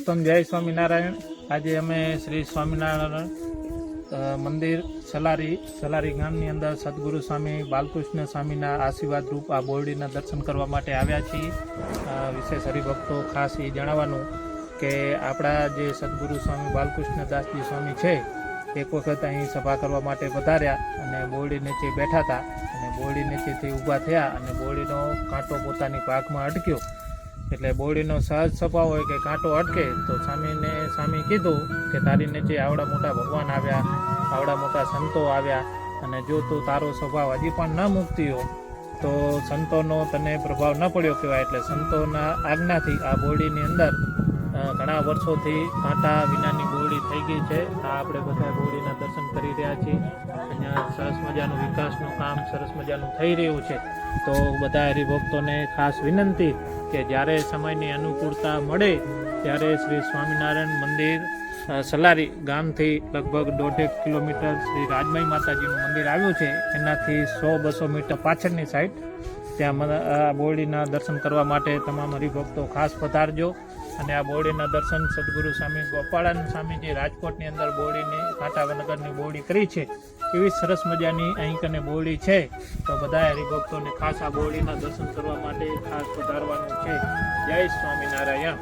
સૌપ્રથમ જય સ્વામિનારાયણ। આજે અમે શ્રી સ્વામિનારાયણ મંદિર સલારી ગામની અંદર સદગુરુ સ્વામી બાલકૃષ્ણ સ્વામીના આશીર્વાદ રૂપ આ બોરડીના દર્શન કરવા માટે આવ્યા છીએ। વિશેષ હરિભક્તો ખાસ એ જણાવવાનું કે આપણા જે સદગુરુ સ્વામી બાલકૃષ્ણ દાસજી સ્વામી છે એક વખત અહીં સભા કરવા માટે પધાર્યા અને બોરડી નીચે બેઠા હતા અને બોરડી નીચેથી ઊભા થયા અને બોરડીનો કાંટો પોતાની પાકમાં અટક્યો। એટલે બોરડીનો સહજ સ્વભાવ હોય કે કાંટો અટકે તો સ્વામી કીધું કે તારી નીચે આવડા મોટા ભગવાન આવ્યા, આવડા મોટા સંતો આવ્યા અને જો તું તારો સ્વભાવ હજી પણ ન મૂકતી હો તો સંતોનો તને પ્રભાવ ન પડ્યો કહેવાય। એટલે સંતોના આજ્ઞાથી આ બોરડીની અંદર ઘણા વર્ષોથી કાંટા વિનાની બોરડી થઈ ગઈ છે। આ આપણે બધા બોરડીના દર્શન કરી રહ્યા છીએ। અહીંયા સરસ મજાનું વિકાસનું કામ સરસ મજાનું થઈ રહ્યું છે। તો બધા હરિભક્તોને ખાસ વિનંતી કે જ્યારે સમયની અનુકૂળતા મળે ત્યારે શ્રી સ્વામિનારાયણ મંદિર સલારી ગામથી લગભગ 1.5 કિલોમીટર શ્રી રાજમાઈ માતાજીનું મંદિર આવ્યું છે, એનાથી 100-200 મીટર પાછળની સાઈડ ત્યાં બોરડીના દર્શન કરવા માટે તમામ હરિભક્તો ખાસ પધારજો। અને આ બોરડીના દર્શન સદગુરુ સ્વામી ગોપાળાનંદ સ્વામીજી રાજકોટની અંદર બોરડીની કાંટાનગરની બોરડી કરી છે એવી સરસ મજાની અહીં કને બોરડી છે। તો બધા હરિભક્તોને ખાસ આ બોરડીના દર્શન કરવા માટે ખાસ પધારવાનું છે। જય સ્વામિનારાયણ।